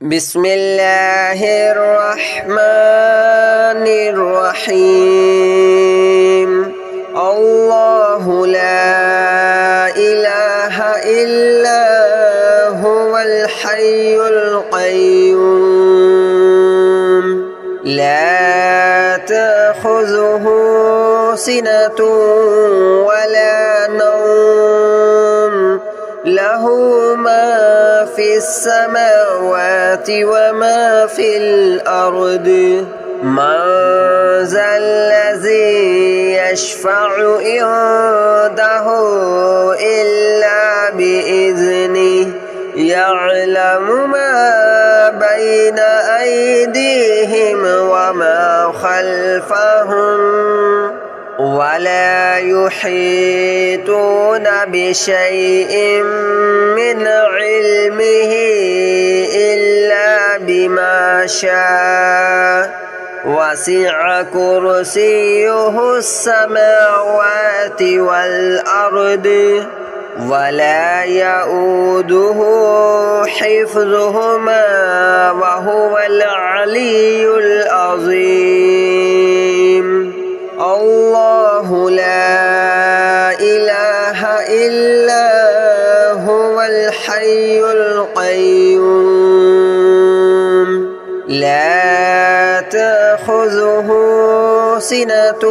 بسم الله الرحمن الرحيم الله لا إله إلا هو الحي القيوم لا تأخذه سنة ولا نوم له ما في السماوات وما في الأرض من ذا الذي يشفع عنده إلا بإذنه يعلم ما بين أيديهم وما خلفهم ولا يحيطون بشيء من علمه إلا بما شاء وسع كرسيه السماوات والأرض ولا يؤوده حفظهما وهو العلي العظيم الله لا إله إلا هو الحي القيوم لا تأخذه سنة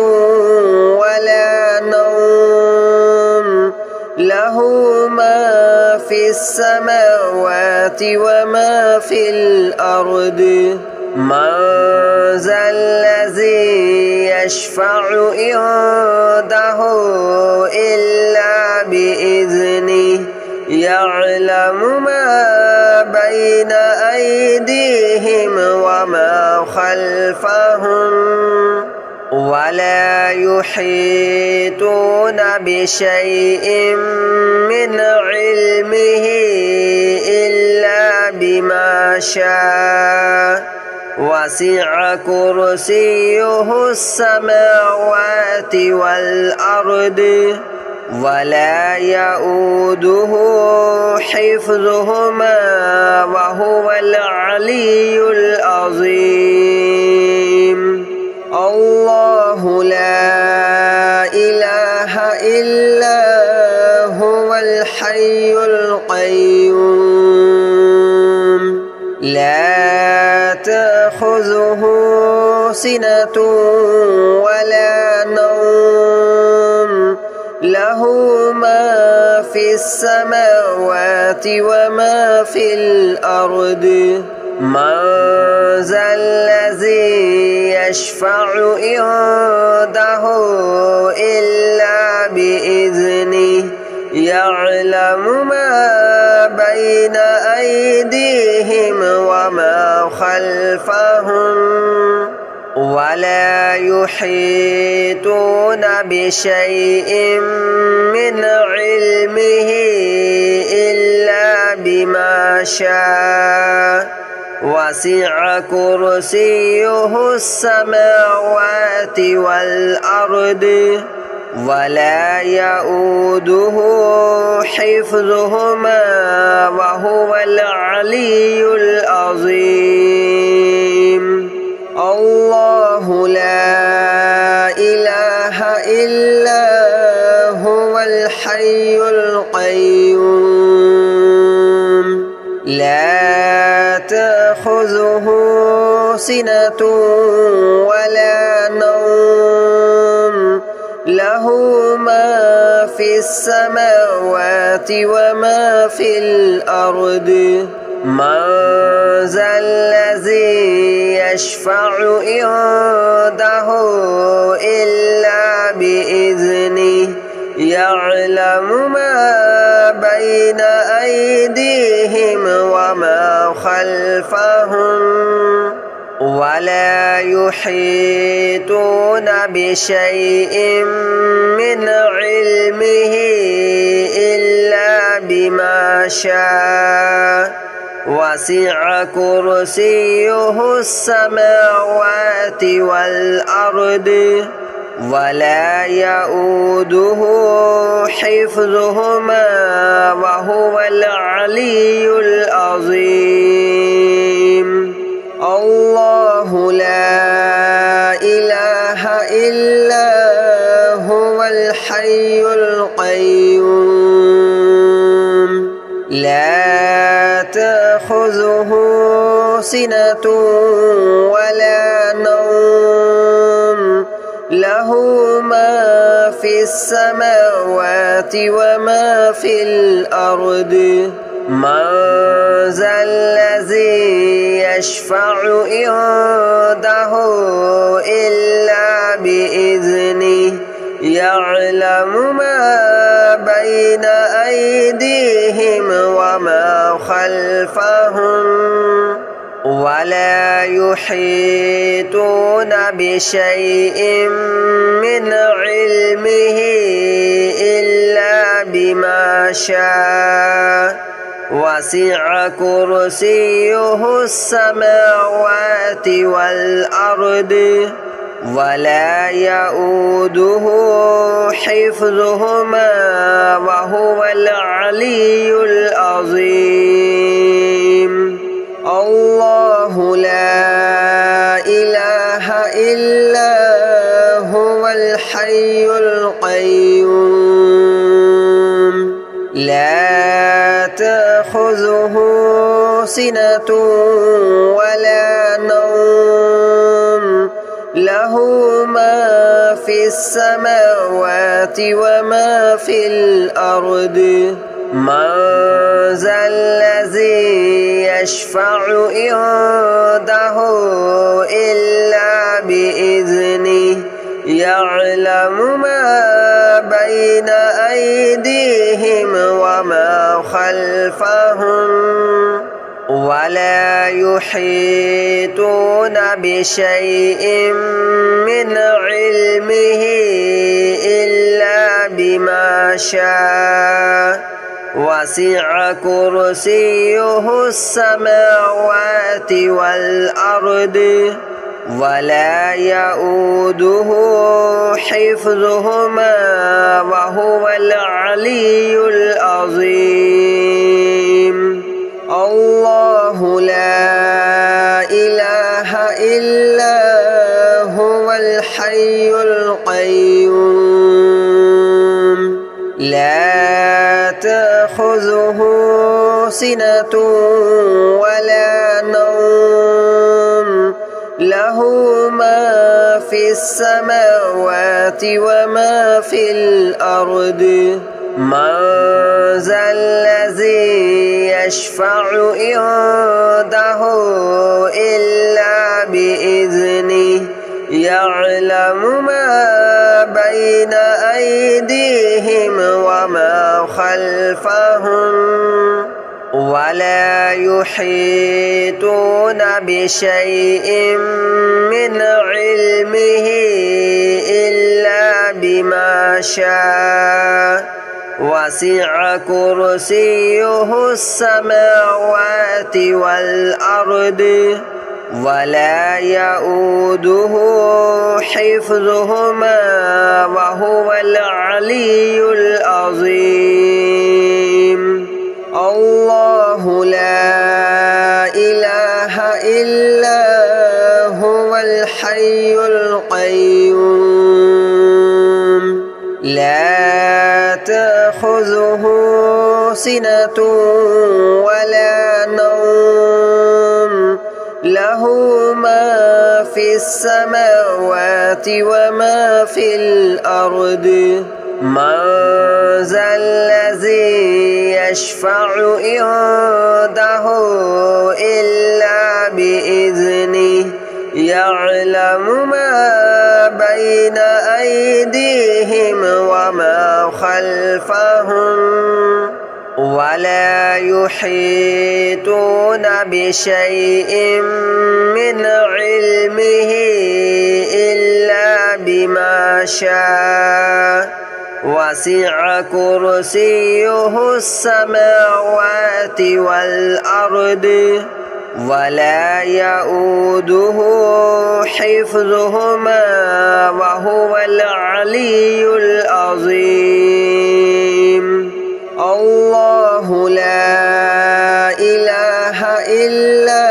ولا نوم له ما في السماوات وما في الأرض من ذا الذي يشفع عنده إلا بإذنه يعلم ما بين أيديهم وما خلفهم ولا يحيطون بشيء من علمه إلا بما شاء وسع كرسيه السماوات والأرض ولا يؤوده حفظهما وهو العلي العظيم الله لا إله إلا هو الحي القيوم لا تأخذه سنة ولا نوم له ما في السماوات وما في الأرض من ذا الذي يشفع عنده إلا بإذنه يعلم ما بين أيديهم وما خلفهم ولا يحيطون بشيء من علمه إلا بما شاء وسع كرسيه السماوات والأرض ولا يؤوده حفظهما وهو العلي العظيم الله لا إله إلا هو الحي القيوم لا تأخذه سنة ولا نوم له ما في السماوات وما في الأرض من ذا الذي يشفع عنده إلا بإذنه يعلم ما بين أيديهم وما خلفهم ولا يحيطون بشيء من علمه إلا بما شاء وسع كرسيه السماوات والأرض ولا يؤوده حفظهما وهو العلي العظيم. تأخذه سنة ولا نوم له ما في السماوات وما في الأرض من ذا الذي يشفع عنده إلا بإذنه يعلم ما بين أيديهم وما خلفهم ولا يحيطون بشيء من علمه إلا بما شاء وسع كرسيه السماوات والأرض ولا يؤوده حفظهما وهو العلي العظيم الله لا إله إلا هو الحي القيوم لا تأخذه سنة ولا نوم له ما في السماوات وما في الأرض من ذا الذي يشفع عنده إلا بإذنه يعلم ما بين أيديهم وما خلفهم ولا يحيطون بشيء من علمه إلا بما شاء وسع كرسيه السماوات والأرض ولا يؤوده حفظهما وهو العلي العظيم الله لا إله إلا هو الحي القيوم لا تأخذه سنة ولا نوم له ما في السماوات وما في الأرض من ذا الذي يشفع عنده إلا بإذنه يعلم ما بين أيديهم وما خلفهم ولا يحيطون بشيء من علمه إلا بما شاء وسع كرسيه السماوات والأرض ولا يؤوده حفظهما وهو العلي العظيم الله لا إله إلا هو الحي القيوم لا تأخذه سنة ولا نوم له ما في السماوات وما في الأرض من ذا الذي يشفع عنده إلا بإذنه يعلم ما بين أيديهم وما خلفهم ولا يحيطون بشيء من علمه إلا بما شاء وسع كرسيه السماوات والأرض ولا يؤوده حفظهما وهو العلي العظيم الله لا إله إلا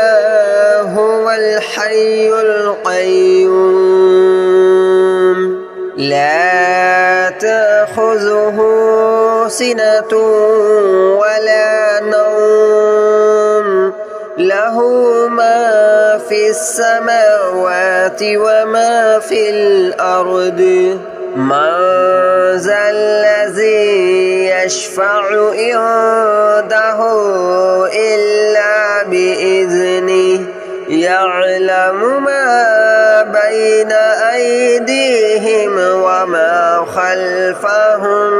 هو الحي القيوم لا تأخذه سنة ولا نوم له له ما في السماوات وما في الأرض من ذا الذي يشفع عنده إلا بإذنه يعلم ما بين أيديهم وما خلفهم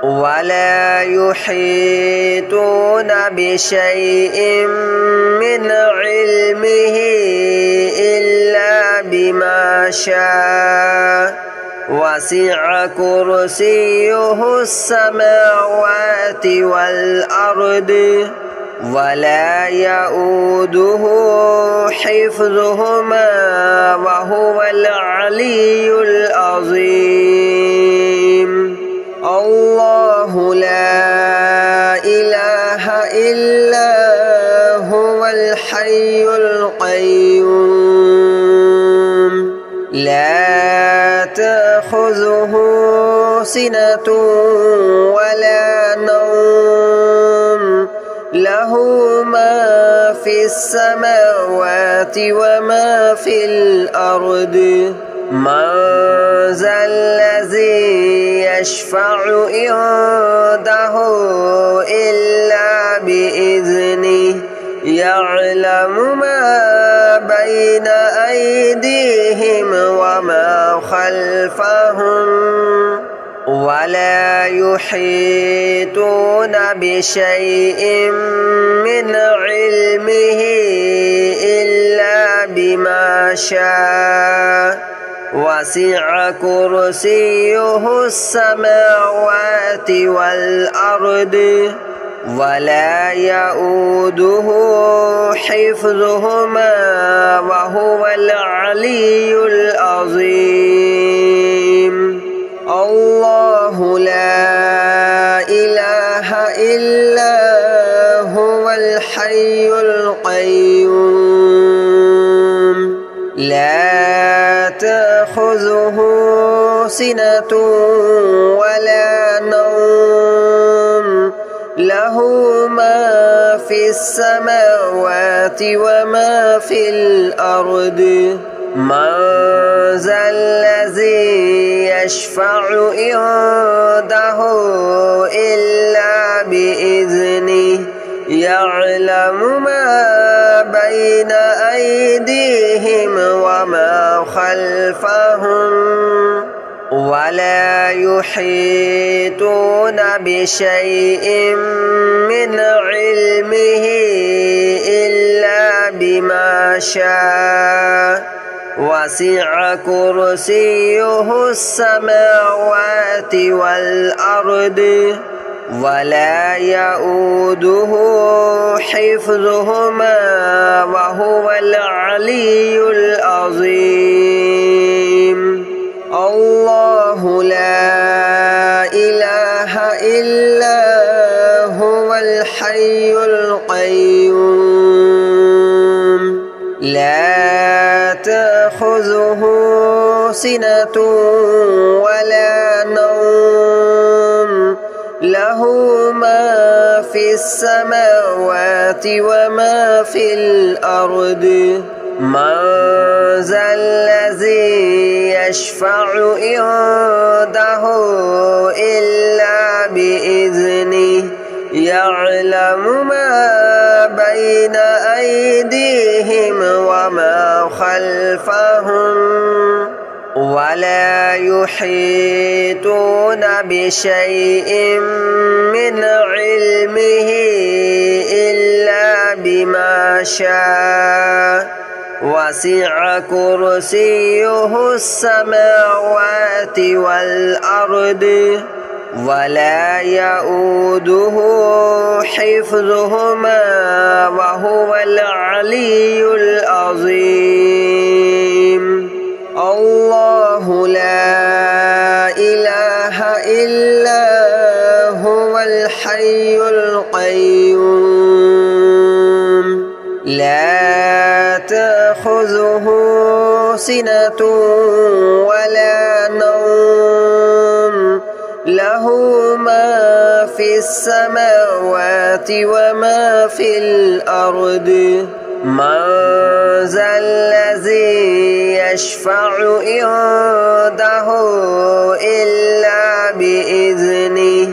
ولا يحيطون بشيء من علمه إلا بما شاء وسع كرسيه السماوات والأرض ولا يؤوده حفظهما وهو العلي العظيم الله لا إله إلا هو الحي القيوم لا تأخذه سنة ولا نوم له ما في السماوات وما في الأرض من ذا الذي يشفع عنده إلا بإذنه يعلم ما بين أيديهم وما خلفهم ولا يحيطون بشيء من علمه إلا بما شاء وسع كرسيه السماوات والأرض ولا يؤوده حفظهما وهو العلي العظيم الله لا إله إلا هو الحي القيوم لا تأخذه سنة ولا نوم له ما في السماوات وما في الأرض من ذا الذي يشفع عنده إلا بإذنه يعلم ما بين أيديهم وما خلفهم ولا يحيطون بشيء من علمه إلا بما شاء وسع كرسيه السماوات والأرض ولا يؤوده حفظهما وهو العلي العظيم الله لا إله إلا هو الحي القيوم لا تأخذه سنة ولا نوم له ما في السماوات وما في الأرض من ذا الذي يشفع عنده إلا بإذنه يعلم ما بين أيديهم وما خلفهم ولا يحيطون بشيء من علمه إلا بما شاء وسع كرسيه السماوات والأرض ولا يؤوده حفظهما وهو العلي العظيم الله لا إله إلا هو الحي القيوم لا تأخذه سنة ولا نوم له له ما في السماوات وما في الأرض من ذا الذي يشفع عنده إلا بإذنه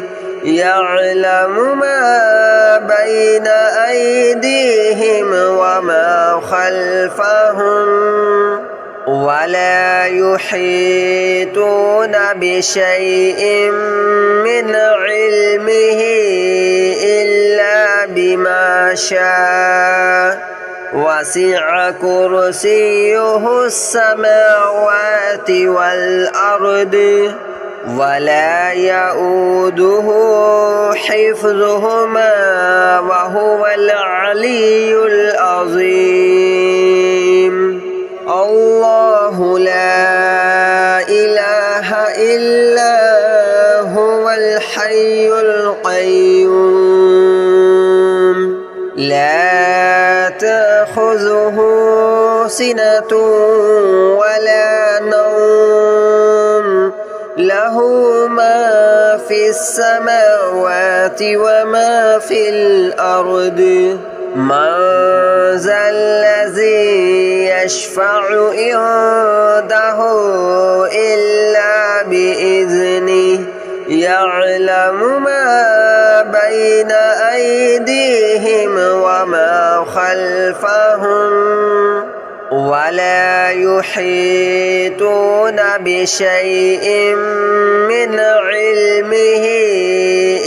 يعلم ما بين أيديهم وما خلفهم ولا يحيطون بشيء من علمه إلا بما شاء وسع كرسيه السماوات والأرض ولا يؤوده حفظهما وهو العلي العظيم الله لا إله إلا هو الحي القيوم لا تأخذه سنة ولا نوم له ما في السماوات وما في الأرض من ذا الذي يشفع عنده إلا بإذنه يعلم ما بين أيديهم وما خلفهم ولا يحيطون بشيء من علمه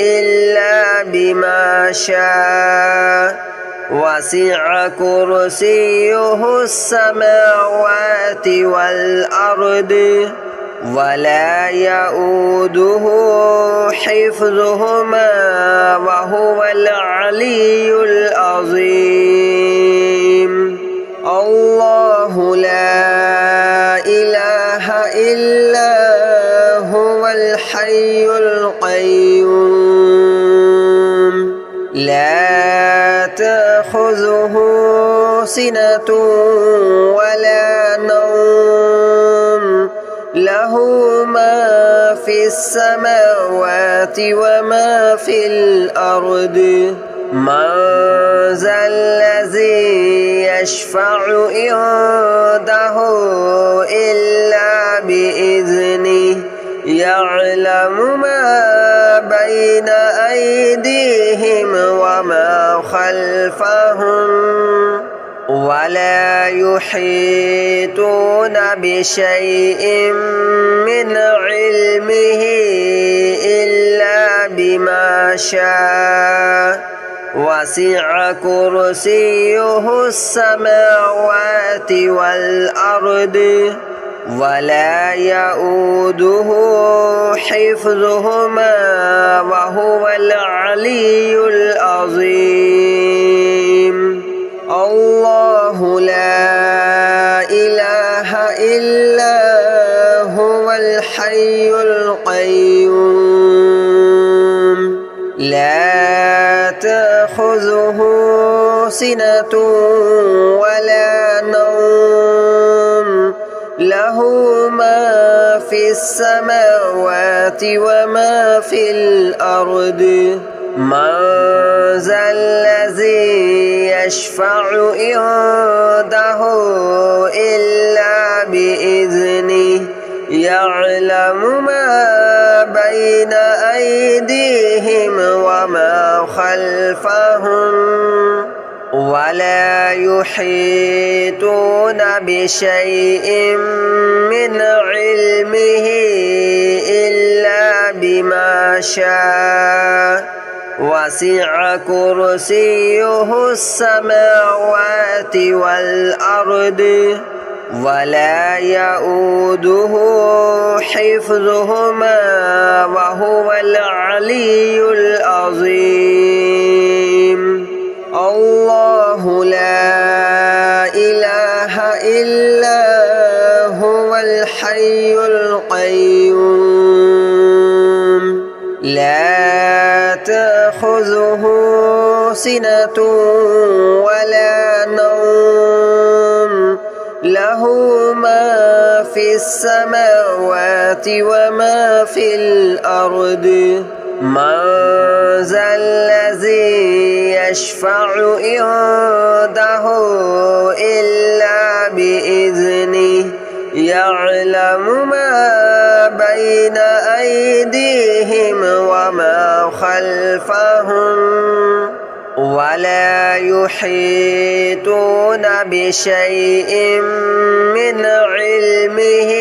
إلا بما شاء وسع كرسيه السماوات والأرض ولا يؤوده حفظهما وهو العلي العظيم الله لا إله إلا هو الحي القيوم لا تأخذه سنة ولا نوم له ما في السماوات وما في الأرض من ذا الذي يشفع عنده إلا بإذنه يعلم ما بين أيديهم وما خلفهم ولا يحيطون بشيء من علمه إلا بما شاء وسع كرسيه السماوات والأرض ولا يؤوده حفظهما وهو العلي العظيم الله لا إله إلا هو الحي القيوم لا تأخذه سنة ولا نوم له ما في السماوات وما في الأرض من ذا الذي يشفع عنده إلا بإذنه يعلم ما بين أيديهم وما خلفهم ولا يحيطون بشيء من علمه إلا بما شاء وسع كرسيه السماوات والأرض ولا يؤوده حفظهما وهو العلي العظيم الله لا إله إلا هو الحي القيوم لا تأخذه سنة ولا نوم له ما في السماوات وما في الأرض من ذا الذي يشفع عنده إلا بإذنه يعلم ما بين أيديهم وما خلفهم ولا يحيطون بشيء من علمه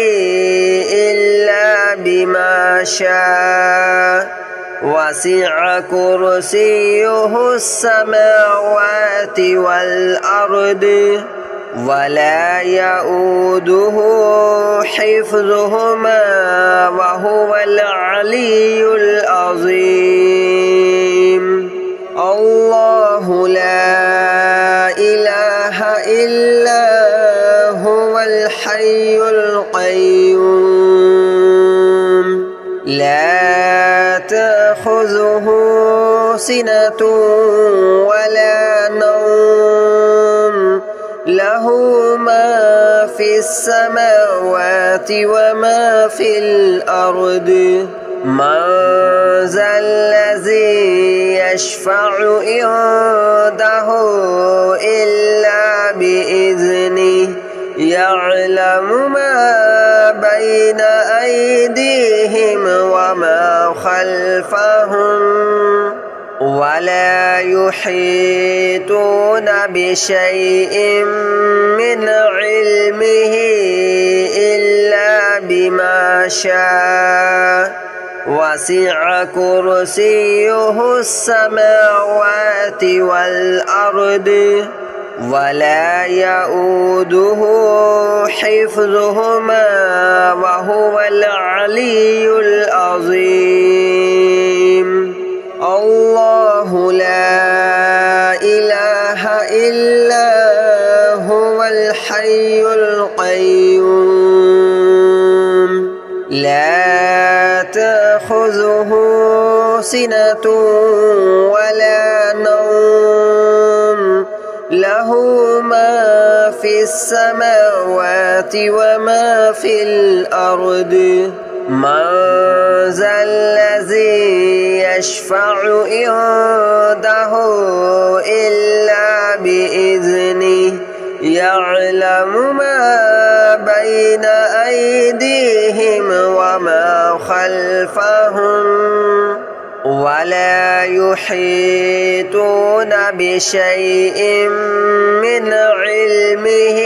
إلا بما شاء وسع كرسيه السماوات والأرض ولا يؤوده حفظهما وهو العلي العظيم الله لا إله إلا هو الحي القيوم لا تأخذه سنة ولا نوم له ما في السماوات وما في الأرض من ذا الذي يشفع عنده إلا بإذنه يعلم ما بين أيديهم وما خلفهم ولا يحيطون بشيء من علمه إلا بما شاء وسع كرسيه السماوات والأرض ولا يؤوده حفظهما وهو العلي العظيم الله لا إله إلا هو الحي القيوم لا تأخذه سنة ولا نوم له ما في السماوات وما في الأرض من ذا الذي يشفع عنده إلا بإذنه يعلم ما بين أيديهم وما خلفهم ولا يحيطون بشيء من علمه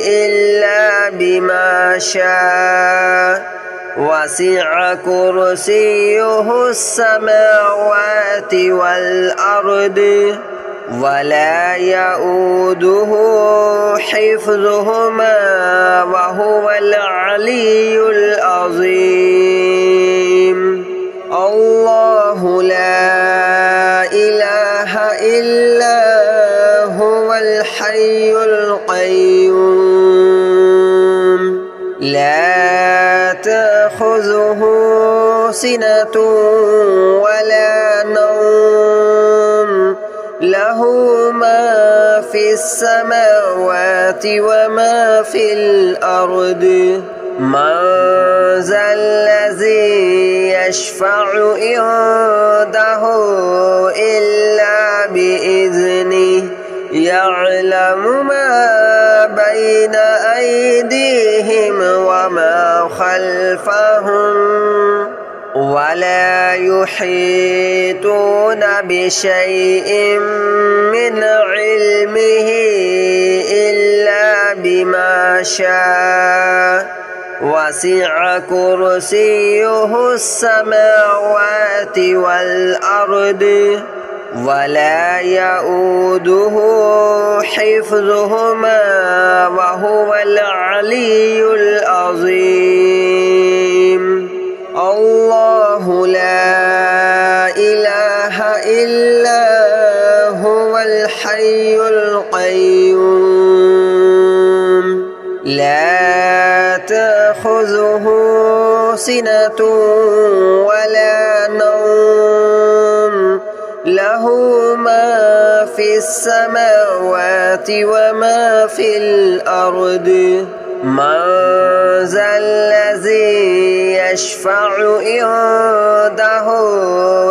إلا بما شاء وسع كرسيه السماوات والأرض ولا يؤوده حفظهما وهو العلي العظيم الله لا إله إلا هو الحي القيوم لا تأخذه سنة ولا نوم له ما في السماوات وما في الأرض من ذا الذي يشفع عنده إلا بإذنه يعلم ما بين أيديهم وما خلفهم ولا يحيطون بشيء من علمه إلا بما شاء وسع كرسيه السماوات والأرض ولا يؤوده حفظهما وهو العلي العظيم الله لا إله إلا هو الحي القيوم لا تأخذه سنة ولا نوم له ما في السماوات وما في الأرض من ذا الذي يشفع عنده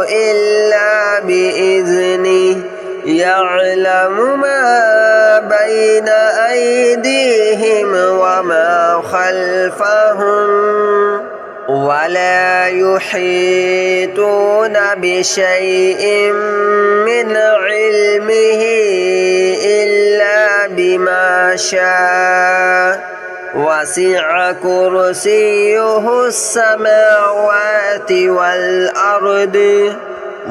إلا بإذنه يعلم ما بين أيديهم وما خلفهم ولا يحيطون بشيء من علمه إلا بما شاء وسع كرسيه السماوات والأرض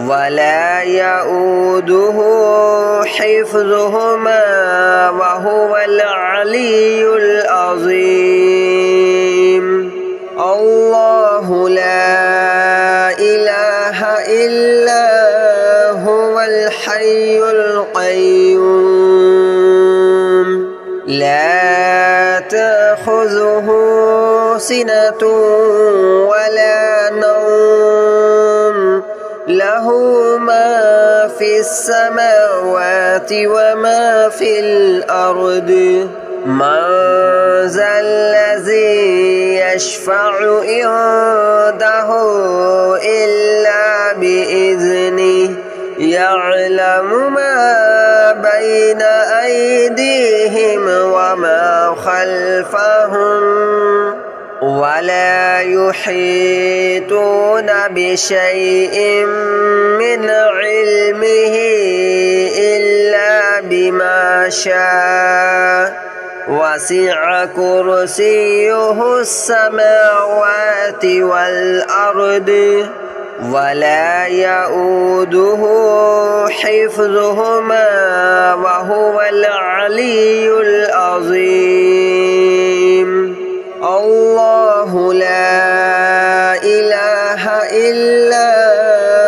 ولا يؤوده حفظهما وهو العلي العظيم الله لا إله إلا هو الحي القيوم لا تأخذه سنة ولا نوم له ما في السماوات وما في الأرض من ذا الذي يشفع عنده إلا بإذنه يعلم ما بين أيديهم وما خلفهم ولا يحيطون بشيء من علمه إلا بما شاء وسع كرسيه السماوات والأرض ولا يؤوده حفظهما وهو العلي العظيم الله لا إله إلا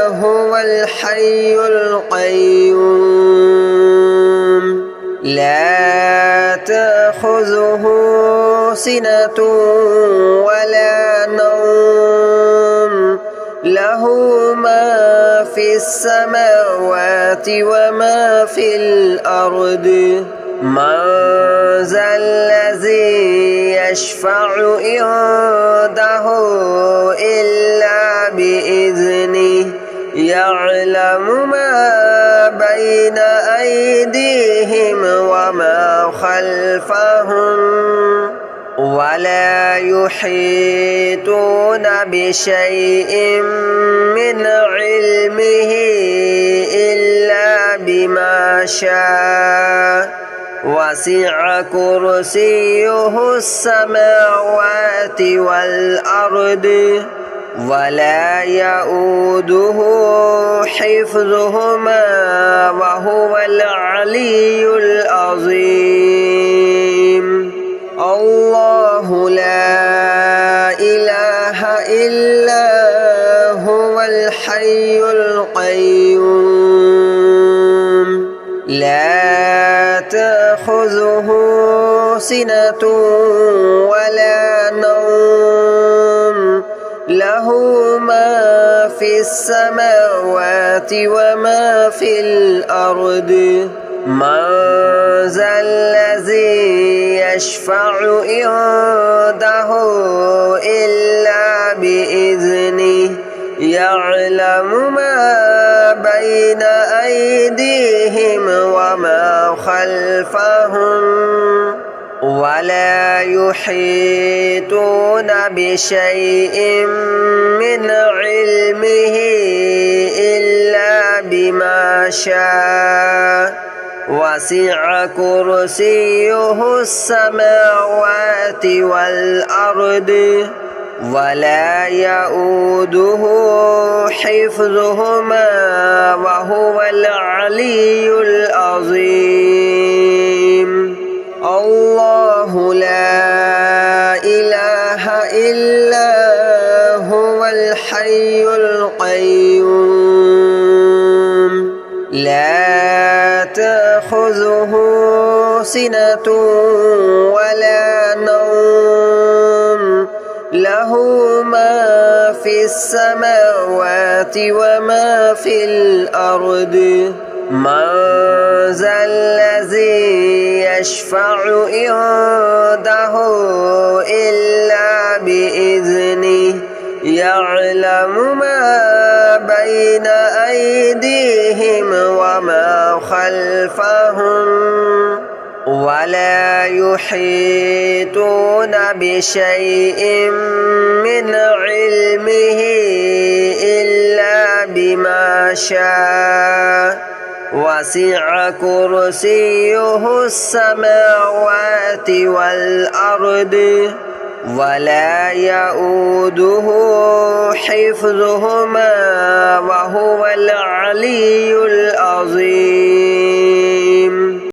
هو الحي القيوم لا تأخذه سنة ولا نوم له ما في السماوات وما في الأرض من ذا الذي يشفع عنده إلا بإذنه يعلم ما بين أيديهم وما خلفهم ولا يحيطون بشيء من علمه إلا بما شاء وسع كرسيه السماوات والأرض ولا يؤوده حفظهما وهو العلي العظيم الله لا إله إلا هو الحي القيوم لا تأخذه سنة ولا نوم له ما في السماوات وما في الأرض من ذا الذي يشفع عنده إلا بإذنه يعلم ما بين أيديهم وما خلفهم ولا يحيطون بشيء من علمه إلا بما شاء وسع كرسيه السماوات والأرض ولا يؤوده حفظهما وهو العلي العظيم الله لا إله إلا هو الحي القيوم لا تأخذه سنة ولا نوم له ما في السماوات وما في الأرض من ذا الذي يشفع عنده إلا بإذنه يعلم ما بين أيديهم وما خلفهم ولا يحيطون بشيء من علمه إلا بما شاء وسع كرسيه السماوات والأرض ولا يؤوده حفظهما وهو العلي العظيم